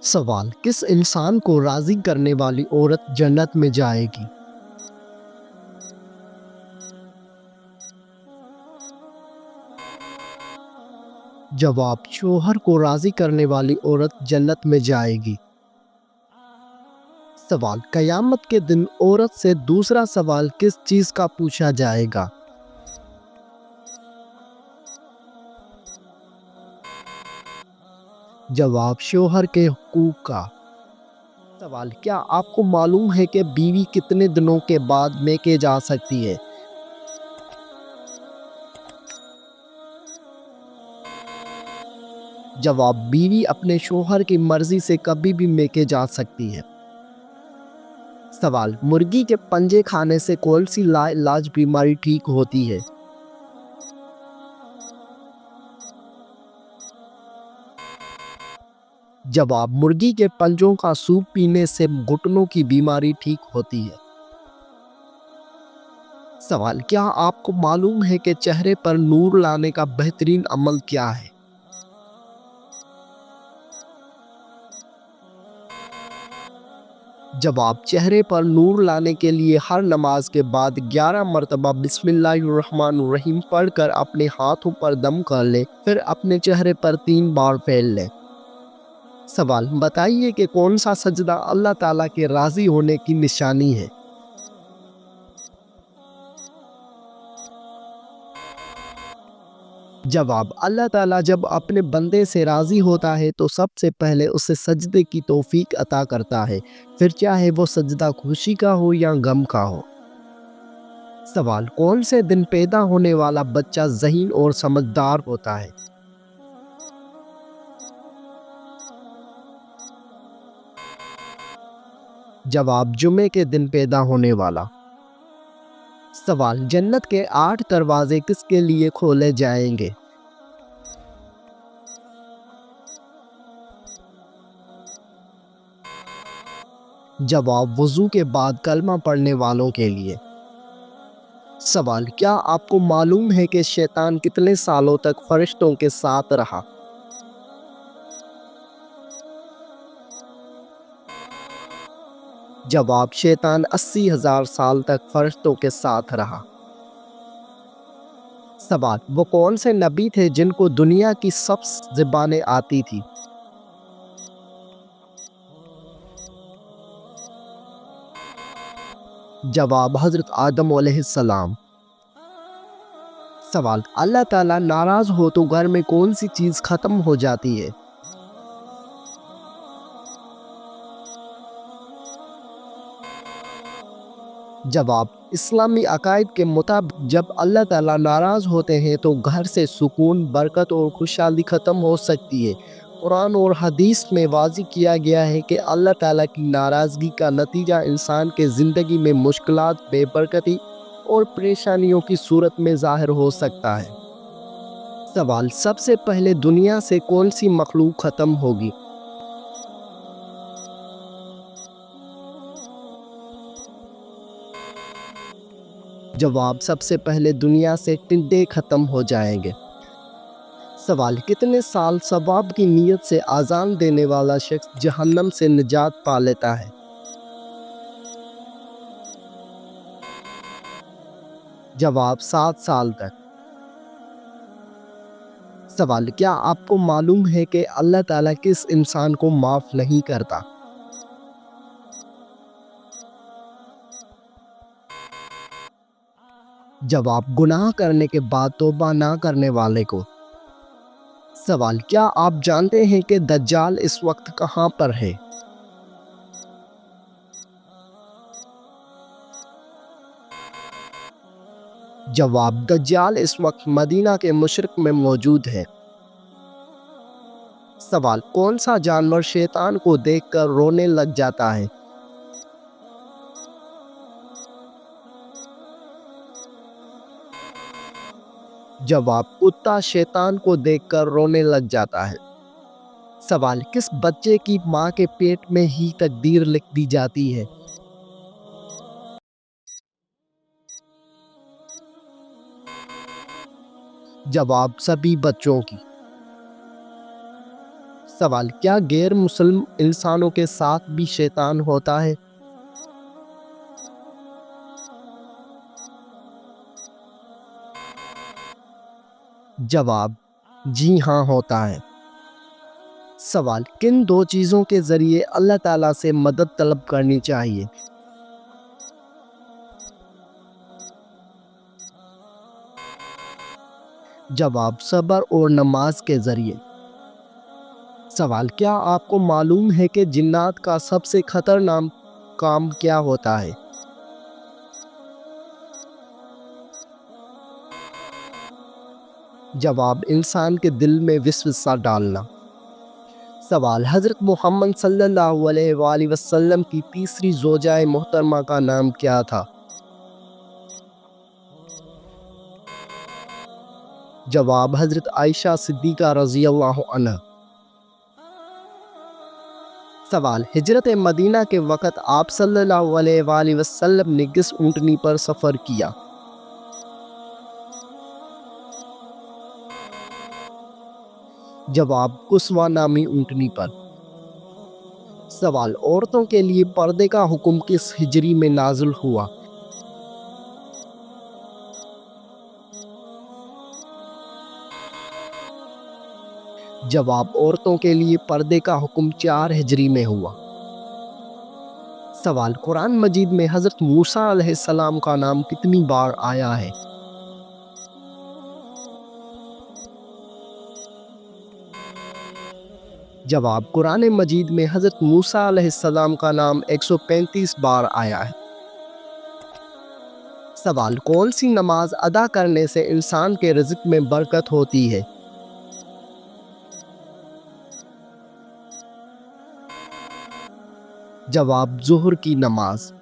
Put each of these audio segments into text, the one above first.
سوال: کس انسان کو راضی کرنے والی عورت جنت میں جائے گی؟ جواب: شوہر کو راضی کرنے والی عورت جنت میں جائے گی۔ سوال: قیامت کے دن عورت سے دوسرا سوال کس چیز کا پوچھا جائے گا؟ جواب: شوہر کے حقوق کا۔ سوال: کیا آپ کو معلوم ہے کہ بیوی کتنے دنوں کے بعد میکے جا سکتی ہے؟ جواب: بیوی اپنے شوہر کی مرضی سے کبھی بھی میکے جا سکتی ہے۔ سوال: مرغی کے پنجے کھانے سے کون سی لا علاج بیماری ٹھیک ہوتی ہے؟ جواب: مرغی کے پنجوں کا سوپ پینے سے گھٹنوں کی بیماری ٹھیک ہوتی ہے۔ سوال: کیا آپ کو معلوم ہے کہ چہرے پر نور لانے کا بہترین عمل کیا ہے؟ جواب: چہرے پر نور لانے کے لیے ہر نماز کے بعد 11 مرتبہ بسم اللہ الرحمن الرحیم پڑھ کر اپنے ہاتھوں پر دم کر لیں، پھر اپنے چہرے پر 3 بار پھیر لیں۔ سوال: بتائیے کہ کون سا سجدہ اللہ تعالیٰ کے راضی ہونے کی نشانی ہے؟ جواب: اللہ تعالیٰ جب اپنے بندے سے راضی ہوتا ہے تو سب سے پہلے اسے سجدے کی توفیق عطا کرتا ہے، پھر چاہے وہ سجدہ خوشی کا ہو یا غم کا ہو۔ سوال: کون سے دن پیدا ہونے والا بچہ ذہین اور سمجھدار ہوتا ہے؟ جواب: جمعے کے دن پیدا ہونے والا۔ سوال: جنت کے 8 دروازے کس کے لیے کھولے جائیں گے؟ جواب: وضو کے بعد کلمہ پڑھنے والوں کے لیے۔ سوال: کیا آپ کو معلوم ہے کہ شیطان کتنے سالوں تک فرشتوں کے ساتھ رہا؟ جواب: شیطان 80,000 سال تک فرشتوں کے ساتھ رہا۔ سوال: وہ کون سے نبی تھے جن کو دنیا کی سب زبانیں آتی تھی؟ جواب: حضرت آدم علیہ السلام۔ سوال: اللہ تعالیٰ ناراض ہو تو گھر میں کون سی چیز ختم ہو جاتی ہے؟ جواب: اسلامی عقائد کے مطابق جب اللہ تعالیٰ ناراض ہوتے ہیں تو گھر سے سکون، برکت اور خوشحالی ختم ہو سکتی ہے۔ قرآن اور حدیث میں واضح کیا گیا ہے کہ اللہ تعالیٰ کی ناراضگی کا نتیجہ انسان کے زندگی میں مشکلات، بے برکتی اور پریشانیوں کی صورت میں ظاہر ہو سکتا ہے۔ سوال: سب سے پہلے دنیا سے کون سی مخلوق ختم ہوگی؟ جواب: سب سے پہلے دنیا سے ٹڈے ختم ہو جائیں گے۔ سوال: کتنے سال ثواب کی نیت سے اذان دینے والا شخص جہنم سے نجات پا لیتا ہے؟ جواب: 7 سال تک۔ سوال: کیا آپ کو معلوم ہے کہ اللہ تعالیٰ کس انسان کو معاف نہیں کرتا؟ جواب: گناہ کرنے کے بعد توبہ نہ کرنے والے کو۔ سوال: کیا آپ جانتے ہیں کہ دجال اس وقت کہاں پر ہے؟ جواب: دجال اس وقت مدینہ کے مشرق میں موجود ہے۔ سوال: کون سا جانور شیطان کو دیکھ کر رونے لگ جاتا ہے؟ جواب: کتا شیطان کو دیکھ کر رونے لگ جاتا ہے۔ سوال: کس بچے کی ماں کے پیٹ میں ہی تقدیر لکھ دی جاتی ہے؟ جواب: سبھی بچوں کی۔ سوال: کیا غیر مسلم انسانوں کے ساتھ بھی شیطان ہوتا ہے؟ جواب: جی ہاں، ہوتا ہے۔ سوال: کن دو چیزوں کے ذریعے اللہ تعالیٰ سے مدد طلب کرنی چاہیے؟ جواب: صبر اور نماز کے ذریعے۔ سوال: کیا آپ کو معلوم ہے کہ جنات کا سب سے خطرناک کام کیا ہوتا ہے؟ جواب: انسان کے دل میں وسوسہ ڈالنا۔ سوال: حضرت محمد صلی اللہ علیہ وآلہ وسلم کی تیسری زوجہ محترمہ کا نام کیا تھا؟ جواب: حضرت عائشہ صدیقہ رضی اللہ عنہا۔ سوال: ہجرت مدینہ کے وقت آپ صلی اللہ علیہ وآلہ وسلم نے کس اونٹنی پر سفر کیا؟ جواب: قصوہ نامی اونٹنی پر۔ سوال: عورتوں کے لیے پردے کا حکم کس ہجری میں نازل ہوا؟ جواب: عورتوں کے لیے پردے کا حکم 4 ہجری میں ہوا۔ سوال: قرآن مجید میں حضرت موسیٰ علیہ السلام کا نام کتنی بار آیا ہے؟ جواب: قرآن مجید میں حضرت موسیٰ علیہ السلام کا نام 135 بار آیا ہے۔ سوال: کون سی نماز ادا کرنے سے انسان کے رزق میں برکت ہوتی ہے؟ جواب: ظہر کی نماز۔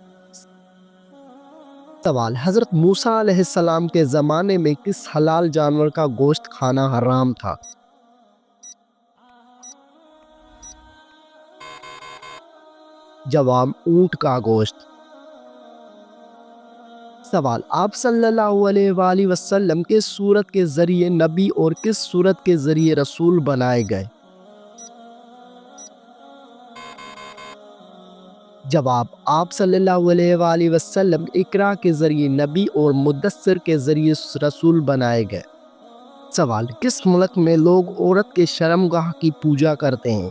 سوال: حضرت موسیٰ علیہ السلام کے زمانے میں کس حلال جانور کا گوشت کھانا حرام تھا؟ جواب: اونٹ کا گوشت۔ سوال: آپ صلی اللہ علیہ وآلہ وسلم کس سورت کے ذریعے نبی اور کس سورت کے ذریعے رسول بنائے گئے؟ جواب: آپ صلی اللہ علیہ وآلہ وسلم اقرا کے ذریعے نبی اور مدثر کے ذریعے رسول بنائے گئے۔ سوال: کس ملک میں لوگ عورت کے شرمگاہ کی پوجا کرتے ہیں؟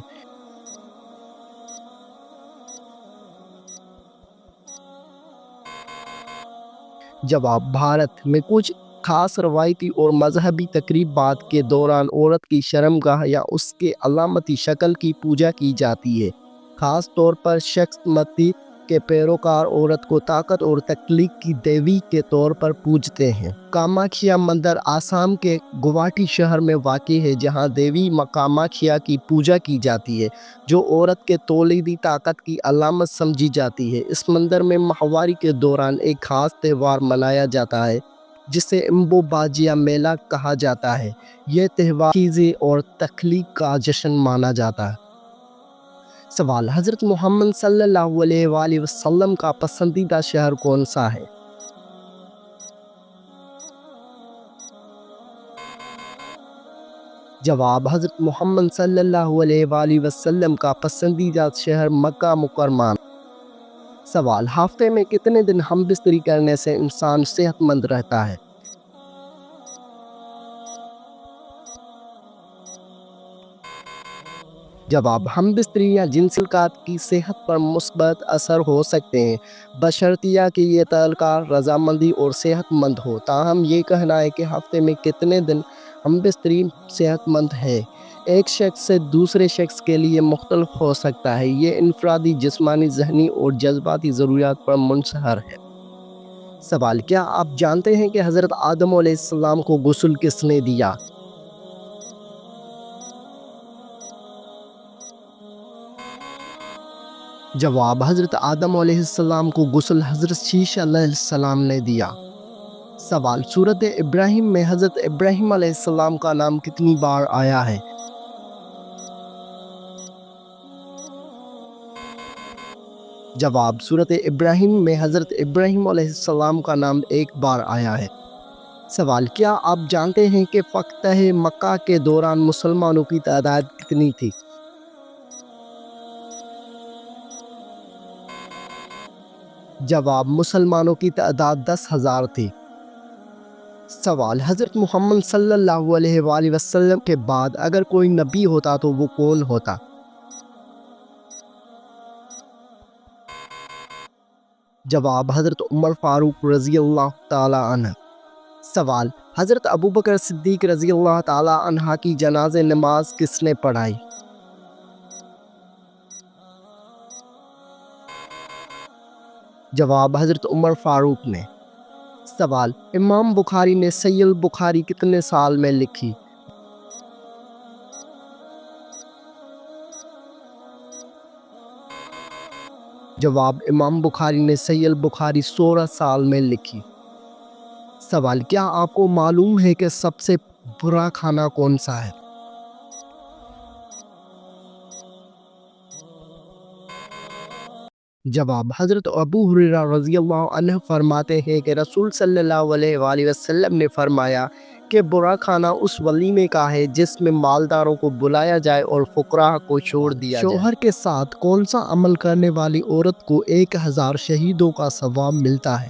جواب: بھارت میں کچھ خاص روایتی اور مذہبی تقریبات کے دوران عورت کی شرمگاہ یا اس کے علامتی شکل کی پوجا کی جاتی ہے۔ خاص طور پر شکس متی کے پیروکار عورت کو طاقت اور تخلیق کی دیوی کے طور پر پوجتے ہیں۔ کاماکھیا مندر آسام کے گوہاٹی شہر میں واقع ہے، جہاں دیوی کاماکھیا کی پوجا کی جاتی ہے، جو عورت کے تولیدی طاقت کی علامت سمجھی جاتی ہے۔ اس مندر میں ماہواری کے دوران ایک خاص تہوار منایا جاتا ہے جسے امبو باجیا میلہ کہا جاتا ہے۔ یہ تہوار چیزیں اور تخلیق کا جشن مانا جاتا ہے۔ سوال: حضرت محمد صلی اللہ علیہ وآلہ وسلم کا پسندیدہ شہر کون سا ہے؟ جواب: حضرت محمد صلی اللہ علیہ وآلہ وسلم کا پسندیدہ شہر مکہ مکرمہ۔ سوال: ہفتے میں کتنے دن ہم بستری کرنے سے انسان صحت مند رہتا ہے؟ جواب: ہم بستری یا جنسی تعلقات کی صحت پر مثبت اثر ہو سکتے ہیں، بشرطیہ کہ یہ تعلقات رضامندی اور صحت مند ہو۔ تاہم یہ کہنا ہے کہ ہفتے میں کتنے دن ہم بستری صحت مند ہے، ایک شخص سے دوسرے شخص کے لیے مختلف ہو سکتا ہے۔ یہ انفرادی جسمانی، ذہنی اور جذباتی ضروریات پر منحصر ہے۔ سوال: کیا آپ جانتے ہیں کہ حضرت آدم علیہ السلام کو غسل کس نے دیا؟ جواب: حضرت آدم علیہ السلام کو غسل حضرت شیش علیہ السلام نے دیا۔ سوال: سورۃ ابراہیم میں حضرت ابراہیم علیہ السلام کا نام کتنی بار آیا ہے؟ جواب: سورۃ ابراہیم میں حضرت ابراہیم علیہ السلام کا نام 1 بار آیا ہے۔ سوال: کیا آپ جانتے ہیں کہ فتح مکہ کے دوران مسلمانوں کی تعداد کتنی تھی؟ جواب: مسلمانوں کی تعداد 10,000 تھی۔ سوال: حضرت محمد صلی اللہ علیہ وآلہ وسلم کے بعد اگر کوئی نبی ہوتا تو وہ کون ہوتا؟ جواب: حضرت عمر فاروق رضی اللہ تعالی عنہ۔ سوال: حضرت ابوبکر صدیق رضی اللہ تعالی عنہ کی جنازہ نماز کس نے پڑھائی؟ جواب: حضرت عمر فاروق نے۔ سوال: امام بخاری نے صحیح البخاری کتنے سال میں لکھی؟ جواب: امام بخاری نے صحیح البخاری 16 سال میں لکھی۔ سوال: کیا آپ کو معلوم ہے کہ سب سے برا کھانا کون سا ہے؟ جواب: حضرت ابو ہریرہ رضی اللہ عنہ فرماتے ہیں کہ رسول صلی اللہ علیہ وآلہ وسلم نے فرمایا کہ برا کھانا اس ولیمے کا ہے جس میں مالداروں کو بلایا جائے اور فقراء کو چھوڑ دیا جائے۔ شوہر کے ساتھ کون سا عمل کرنے والی عورت کو 1000 شہیدوں کا ثواب ملتا ہے؟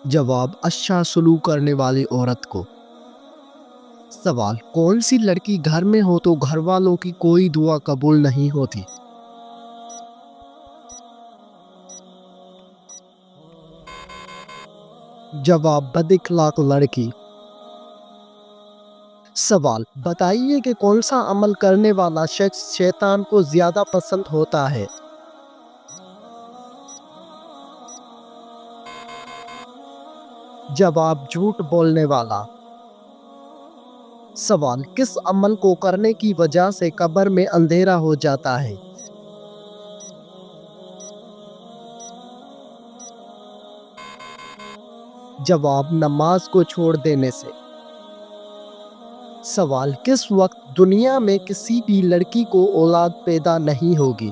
جواب: اچھا سلوک کرنے والی عورت کو۔ سوال: کون سی لڑکی گھر میں ہو تو گھر والوں کی کوئی دعا قبول نہیں ہوتی؟ جواب: بد اخلاق لڑکی۔ سوال: بتائیے کہ کون سا عمل کرنے والا شخص شیطان کو زیادہ پسند ہوتا ہے؟ جواب: جھوٹ بولنے والا۔ سوال: کس عمل کو کرنے کی وجہ سے قبر میں اندھیرا ہو جاتا ہے؟ جواب: نماز کو چھوڑ دینے سے۔ سوال: کس وقت دنیا میں کسی بھی لڑکی کو اولاد پیدا نہیں ہوگی؟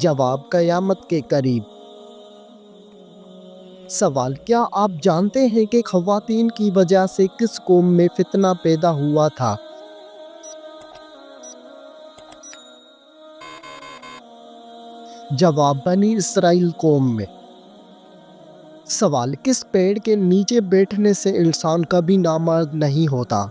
جواب: قیامت کے قریب۔ سوال: کیا آپ جانتے ہیں کہ خواتین کی وجہ سے کس قوم میں فتنہ پیدا ہوا تھا؟ جواب: بنی اسرائیل قوم میں۔ سوال: کس پیڑ کے نیچے بیٹھنے سے انسان کبھی نامرد نہیں ہوتا؟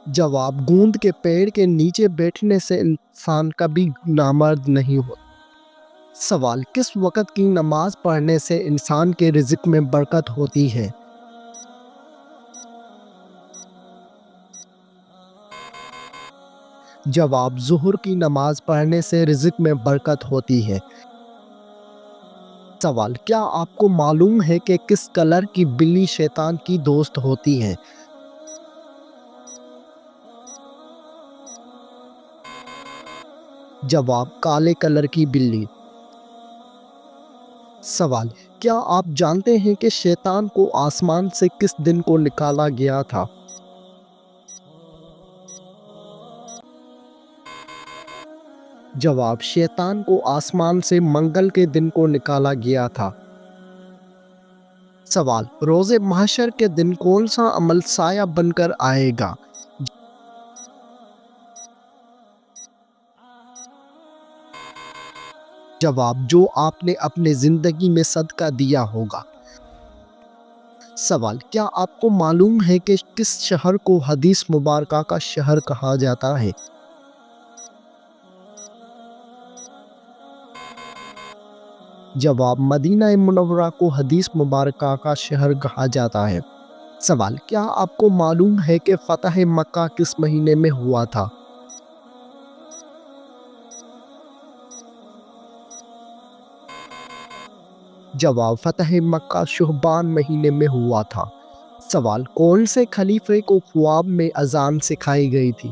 جواب: گوند کے پیڑ کے نیچے بیٹھنے سے انسان کبھی نامرد نہیں ہوتا۔ سوال: کس وقت کی نماز پڑھنے سے انسان کے رزق میں برکت ہوتی ہے؟ جواب: ظہر کی نماز پڑھنے سے رزق میں برکت ہوتی ہے۔ سوال: کیا آپ کو معلوم ہے کہ کس کلر کی بلی شیطان کی دوست ہوتی ہے؟ جواب: کالے کلر کی بلی۔ سوال: کیا آپ جانتے ہیں کہ شیطان کو آسمان سے کس دن کو نکالا گیا تھا؟ جواب: شیطان کو آسمان سے منگل کے دن کو نکالا گیا تھا۔ سوال: روز محشر کے دن کون سا عمل سایہ بن کر آئے گا؟ جواب: جو آپ نے اپنے زندگی میں صدقہ دیا ہوگا۔ سوال: کیا آپ کو معلوم ہے کہ کس شہر کو حدیث مبارکہ کا شہر کہا جاتا ہے؟ جواب: مدینہ منورہ کو حدیث مبارکہ کا شہر کہا جاتا ہے۔ سوال: کیا آپ کو معلوم ہے کہ فتح مکہ کس مہینے میں ہوا تھا؟ جواب: فتح مکہ شعبان مہینے میں ہوا تھا۔ سوال: کون سے خلیفے کو خواب میں اذان سکھائی گئی تھی؟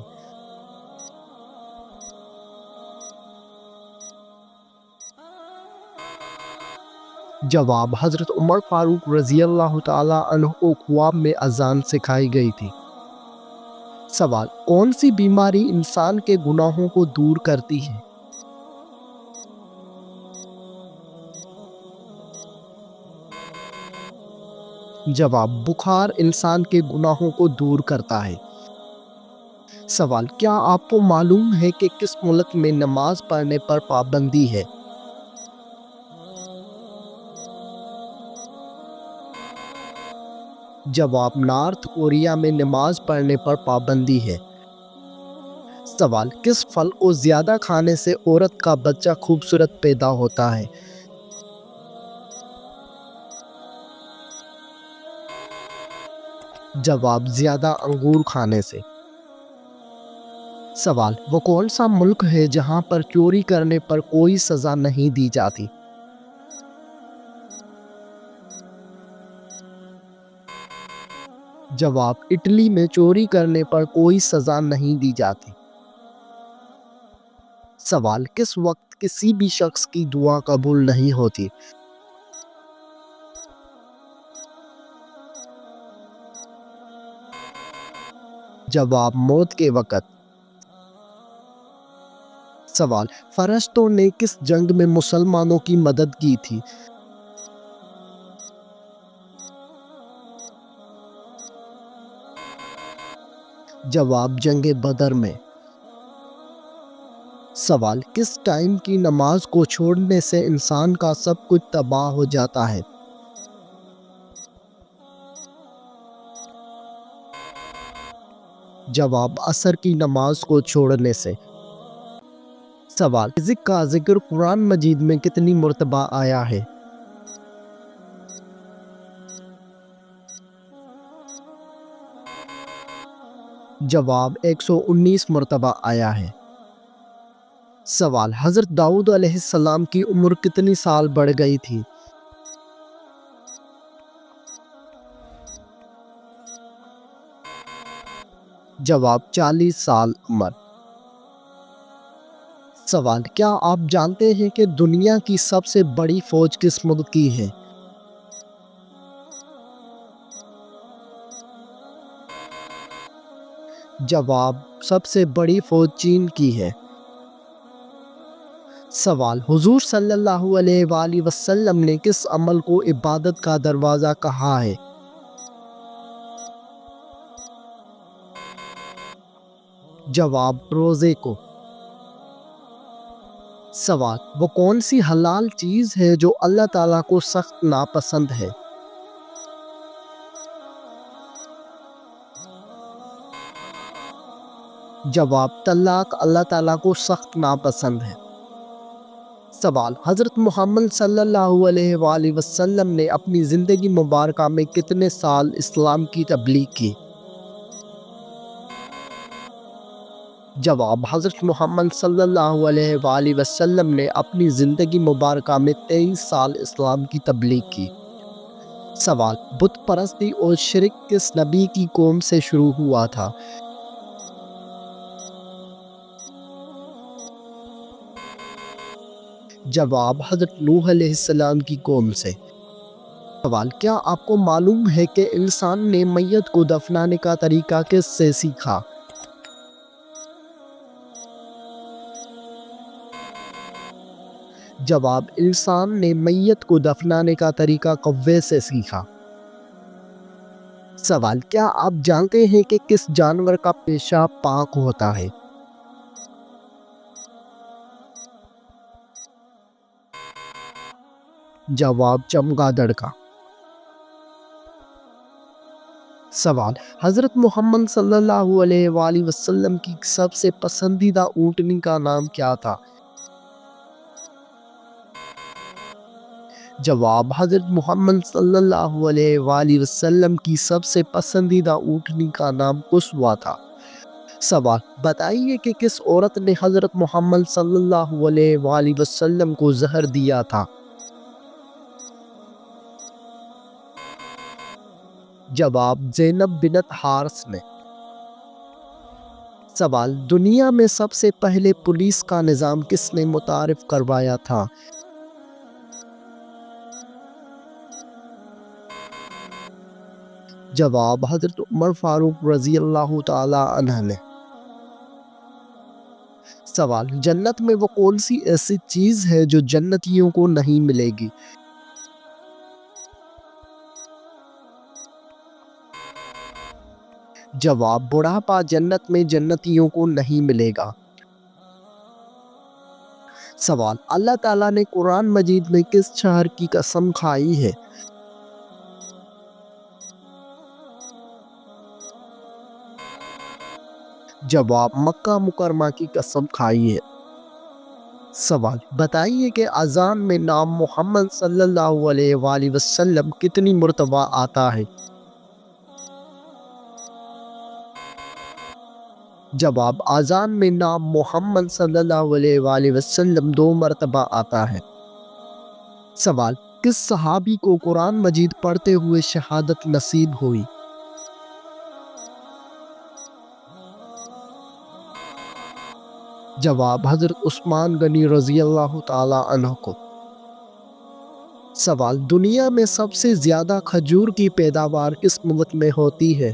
جواب: حضرت عمر فاروق رضی اللہ تعالی عنہ کو خواب میں اذان سکھائی گئی تھی۔ سوال: کون سی بیماری انسان کے گناہوں کو دور کرتی ہے؟ جواب: بخار انسان کے گناہوں کو دور کرتا ہے۔ سوال: کیا آپ کو معلوم ہے کہ کس ملک میں نماز پڑھنے پر پابندی ہے؟ جواب: نارتھ کوریا میں نماز پڑھنے پر پابندی ہے۔ سوال: کس پھل کو زیادہ کھانے سے عورت کا بچہ خوبصورت پیدا ہوتا ہے؟ جواب: زیادہ انگور کھانے سے۔ سوال: وہ کون سا ملک ہے جہاں پر چوری کرنے پر کوئی سزا نہیں دی جاتی؟ جواب: اٹلی میں چوری کرنے پر کوئی سزا نہیں دی جاتی۔ سوال: کس وقت کسی بھی شخص کی دعا قبول نہیں ہوتی؟ جواب: موت کے وقت۔ سوال: فرشتوں نے کس جنگ میں مسلمانوں کی مدد کی تھی؟ جواب: جنگ بدر میں۔ سوال: کس ٹائم کی نماز کو چھوڑنے سے انسان کا سب کچھ تباہ ہو جاتا ہے؟ جواب: عصر کی نماز کو چھوڑنے سے۔ سوال: رزق کا ذکر قرآن مجید میں کتنی مرتبہ آیا ہے؟ جواب: 119 مرتبہ آیا ہے۔ سوال: حضرت داؤد علیہ السلام کی عمر کتنی سال بڑھ گئی تھی؟ جواب: 40 سال عمر۔ سوال: کیا آپ جانتے ہیں کہ دنیا کی سب سے بڑی فوج کس ملک کی ہے؟ جواب: سب سے بڑی فوج چین کی ہے۔ سوال: حضور صلی اللہ علیہ وآلہ وسلم نے کس عمل کو عبادت کا دروازہ کہا ہے؟ جواب: روزے کو۔ سوال: وہ کون سی حلال چیز ہے جو اللہ تعالیٰ کو سخت ناپسند ہے؟ جواب: طلاق اللہ تعالیٰ کو سخت ناپسند ہے۔ سوال: حضرت محمد صلی اللہ علیہ وآلہ وسلم نے اپنی زندگی مبارکہ میں کتنے سال اسلام کی تبلیغ کی؟ جواب: حضرت محمد صلی اللہ علیہ وآلہ وسلم نے اپنی زندگی مبارکہ میں 23 سال اسلام کی تبلیغ کی۔ سوال: بت پرستی اور شرک کس نبی کی قوم سے شروع ہوا تھا؟ جواب: حضرت نوح علیہ السلام کی قوم سے۔ سوال: کیا آپ کو معلوم ہے کہ انسان نے میت کو دفنانے کا طریقہ کس سے سیکھا؟ جواب: انسان نے میت کو دفنانے کا طریقہ کوے سے سیکھا۔ سوال: کیا آپ جانتے ہیں کہ کس جانور کا پیشاب پاک ہوتا ہے؟ جواب: چمگادڑ کا۔ سوال: حضرت محمد صلی اللہ علیہ وآلہ وسلم کی سب سے پسندیدہ اونٹنی کا نام کیا تھا؟ جواب: حضرت محمد صلی اللہ علیہ وآلہ وسلم کی سب سے پسندیدہ اونٹنی کا نام قصوہ تھا۔ سوال: بتائیے کہ کس عورت نے حضرت محمد صلی اللہ علیہ وآلہ وسلم کو زہر دیا تھا؟ جواب: زینب بنت حارث نے۔ سوال: دنیا میں سب سے پہلے پولیس کا نظام کس نے متعارف کروایا تھا؟ جواب: حضرت عمر فاروق رضی اللہ تعالی عنہ نے۔ سوال: جنت میں وہ کون سی ایسی چیز ہے جو جنتیوں کو نہیں ملے گی؟ جواب: بڑھاپا جنت میں جنتیوں کو نہیں ملے گا۔ سوال: اللہ تعالیٰ نے قرآن مجید میں کس شہر کی قسم کھائی ہے؟ جواب: مکہ مکرمہ کی قسم کھائی ہے۔ سوال: بتائیے کہ اذان میں نام محمد صلی اللہ علیہ وآلہ وسلم کتنی مرتبہ آتا ہے؟ جواب: اذان میں نام محمد صلی اللہ علیہ وآلہ وسلم 2 مرتبہ آتا ہے۔ سوال: کس صحابی کو قرآن مجید پڑھتے ہوئے شہادت نصیب ہوئی؟ جواب: حضرت عثمان غنی رضی اللہ تعالی عنہ کو۔ سوال: دنیا میں سب سے زیادہ کھجور کی پیداوار کس ملک میں ہوتی ہے؟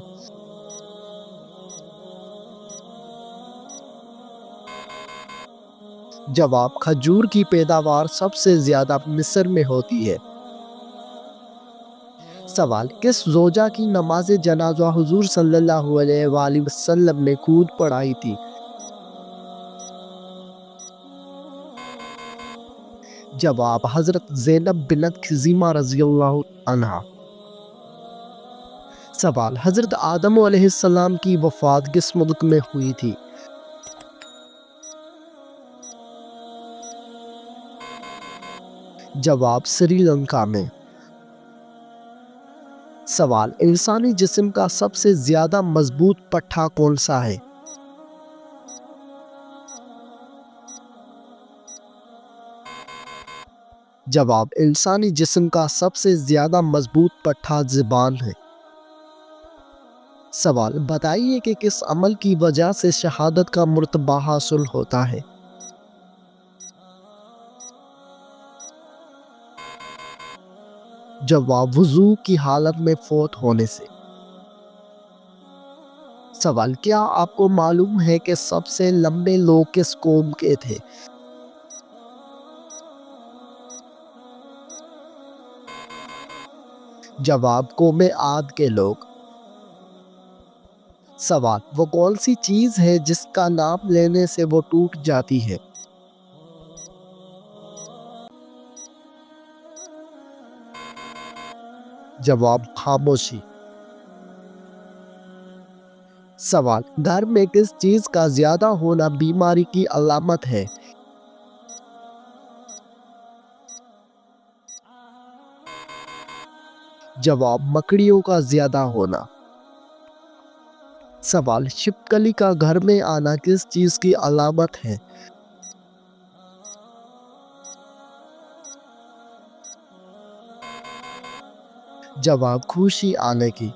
جواب: کھجور کی پیداوار سب سے زیادہ مصر میں ہوتی ہے۔ سوال: کس زوجہ کی نماز جنازہ حضور صلی اللہ علیہ وآلہ وسلم نے خود پڑھائی تھی؟ جواب: حضرت زینب بنت خزیمہ رضی اللہ عنہا۔ سوال: حضرت آدم علیہ السلام کی وفات کس ملک میں ہوئی تھی؟ جواب: سری لنکا میں۔ سوال: انسانی جسم کا سب سے زیادہ مضبوط پٹھہ کون سا ہے؟ جواب: انسانی جسم کا سب سے زیادہ مضبوط پٹھہ زبان ہے۔ سوال: بتائیے کہ کس عمل کی وجہ سے شہادت کا مرتبہ حاصل ہوتا ہے؟ جواب: وضو کی حالت میں فوت ہونے سے۔ سوال: کیا آپ کو معلوم ہے کہ سب سے لمبے لوگ کس قوم کے تھے؟ جواب: قوم عاد کے لوگ۔ سوال: وہ کون سی چیز ہے جس کا نام لینے سے وہ ٹوٹ جاتی ہے؟ جواب: خاموشی۔ سوال: گھر میں کس چیز کا زیادہ ہونا بیماری کی علامت ہے؟ جواب: مکڑیوں کا زیادہ ہونا۔ سوال: چھپکلی کا گھر میں آنا کس چیز کی علامت ہے؟ جواب: خوشی آنے کی۔